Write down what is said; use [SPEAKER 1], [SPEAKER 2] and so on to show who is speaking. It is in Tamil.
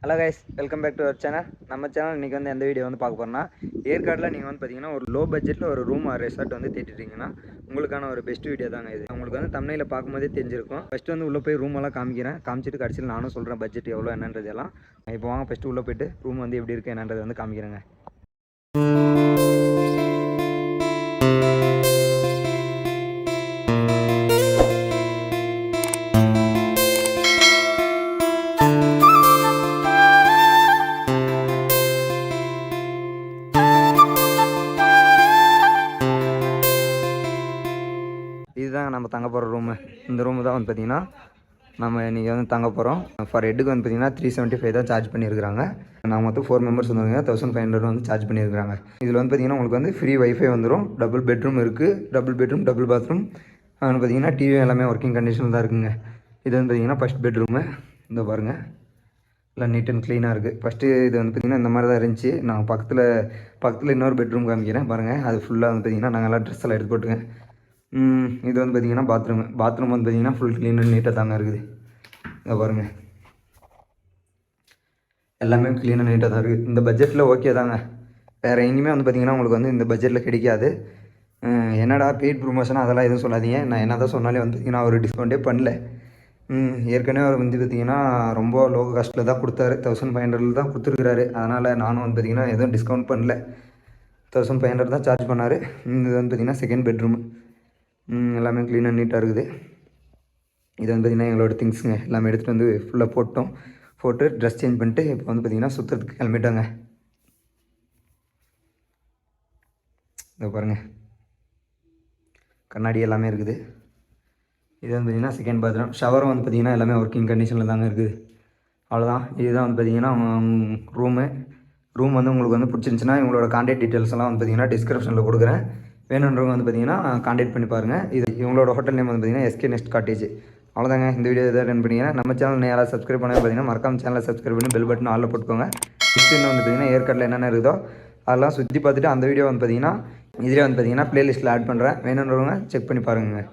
[SPEAKER 1] Hello guys, welcome back to our channel. நம்ம சேனல் இன்றைக்கி வந்து எந்த வீடியோ வந்து பார்க்க போகிறோம்னா, ஏற்காட்டில் நீங்கள் வந்து பார்த்தீங்கன்னா ஒரு லோ பட்ஜெட்டில் ஒரு ரூம் ரெசார்ட் வந்து தேடிட்டீங்கன்னா உங்களுக்கான ஒரு பெஸ்ட் வீடியோ தாங்க இது. உங்களுக்கு வந்து தமிழில் பார்க்கும்போதே தெரிஞ்சிருக்கும். ஃபஸ்ட்டு வந்து உள்ளே போய் ரூம் எல்லாம் காமிச்சிட்டு கடைசியில் நானும் சொல்கிறேன் பட்ஜெட் எவ்வளோ என்னன்றதெல்லாம். இப்போ வாங்க ஃபஸ்ட்டு உள்ளே போய்ட்டு ரூம் வந்து எப்படி இருக்குது என்னன்றதை வந்து காமிக்கிறேங்க. இதுதாங்க நம்ம தங்க போகிற ரூமு. இந்த ரூமு தான் வந்து பார்த்திங்கன்னா நம்ம இன்றைக்கி வந்து தங்க போகிறோம். ஃபார் ஹெட்டுக்கு வந்து பார்த்திங்கன்னா 375 தான் சார்ஜ் பண்ணியிருக்காங்க. நான் மொத்தம் 4 மெம்பர்ஸ் வந்துருங்க. 1500 வந்து சார்ஜ் பண்ணியிருக்காங்க. இதில் வந்து பார்த்திங்கன்னா உங்களுக்கு வந்து ஃப்ரீ வைஃபை வந்துடும். டபுள் பெட்ரூம் இருக்குது. Double bedroom, double bathroom. வந்து பார்த்திங்கன்னா டிவி எல்லாமே ஒர்க்கிங் கண்டிஷனில் தான் இருக்குங்க. இது வந்து பார்த்திங்கன்னா ஃபஸ்ட் பெட்ரூமு. இந்த பாருங்கள், எல்லாம் நீட் அண்ட் க்ளீனாக இருக்குது. ஃபஸ்ட்டு இது வந்து பார்த்திங்கன்னா இந்த மாதிரி தான் இருந்துச்சு. நான் பக்கத்தில் இன்னொரு பெட்ரூம் காமிக்கிறேன் பாருங்கள். அது ஃபுல்லாக வந்து பார்த்திங்கன்னா நாங்கள் எல்லாம் ட்ரெஸ் எல்லாம் எடுத்து போட்டுங்க. இது வந்து பார்த்திங்கன்னா பாத்ரூம் வந்து பார்த்திங்கன்னா ஃபுல் க்ளீன் அண்ட் நீட்டாக தாங்க இருக்குது. இதை பாருங்கள், எல்லாமே க்ளீன் அண்ட் நீட்டாக தான் இருக்குது. இந்த பட்ஜெட்டில் ஓகே தாங்க. வேறு எங்கேயுமே வந்து பார்த்திங்கன்னா உங்களுக்கு வந்து இந்த பட்ஜெட்டில் கிடைக்காது. என்னடா பெய்ட் ப்ரொமோஷன் அதெல்லாம் எதுவும் சொல்லாதீங்க. நான் என்ன தான் சொன்னாலே வந்து பார்த்திங்கன்னா அவர் டிஸ்கவுண்ட்டே பண்ணல. ஏற்கனவே அவர் வந்து பார்த்திங்கன்னா ரொம்ப லோ காஸ்ட்டில் தான் கொடுத்தாரு. 1500 தான் கொடுத்துருக்குறாரு. அதனால் நானும் வந்து பார்த்திங்கன்னா எதுவும் டிஸ்கவுண்ட் பண்ணல. 1500 தான் சார்ஜ் பண்ணார். இது வந்து பார்த்திங்கன்னா செகண்ட் பெட்ரூமு. எல்லாமே க்ளீன் அண்ட் நீட்டாக இருக்குது. இது வந்து பார்த்திங்கன்னா எங்களோட திங்ஸுங்க எல்லாமே எடுத்துகிட்டு வந்து ஃபுல்லாக போட்டு ட்ரெஸ் சேஞ்ச் பண்ணிட்டு இப்போ வந்து பார்த்திங்கன்னா சுற்றுறதுக்கு கிளம்பிட்டாங்க. இதை பாருங்கள், கண்ணாடி எல்லாமே இருக்குது. இது வந்து பார்த்திங்கன்னா செகண்ட் பாத்ரூம். ஷவரும் வந்து பார்த்திங்கன்னா எல்லாமே ஒர்க்கிங் கண்டிஷனில் தாங்க இருக்குது. அவ்வளோதான். இதுதான் வந்து பார்த்திங்கன்னா ரூம் வந்து உங்களுக்கு வந்து பிடிச்சிருந்துச்சின்னா இவங்களோட கான்டாக்ட் டீட்டெயில்ஸ் எல்லாம் வந்து பார்த்திங்கன்னா டிஸ்கிரிப்ஷனில் கொடுக்குறேன். வேணுன்றவங்க வந்து பார்த்திங்கன்னா கான்டாக்ட் பண்ணி பாருங்கள். இது இவங்களோட ஹோட்டல் நேம் வந்து பார்த்திங்கன்னா எஸ்கே நெஸ்ட் காட்டேஜ். அவ்வளோதாங்க. இந்த வீடியோ எதாவது ரன் பண்ணிங்கன்னா நம்ம சேனல் யாராவது சப்ஸ்கிரைப் பண்ணி பார்த்திங்கன்னா மறக்காம சேனலை சப்ஸ்கிரைப் பண்ணி பெல் பட்டன் ஆளில் போட்டுக்கோங்க. நெக்ஸ்ட் வந்து பார்த்திங்கன்னா ஏற்காட்டில் என்னென்ன இருக்குதோ அதெல்லாம் சுற்றி பார்த்துட்டு அந்த வீடியோ வந்து பார்த்திங்கன்னா இதிலே வந்து பார்த்திங்கன்னா ப்ளேலிஸ்ட்டில் ஆட் பண்ணுறேன். வேணுன்றவங்க செக் பண்ணி பாருங்கள்.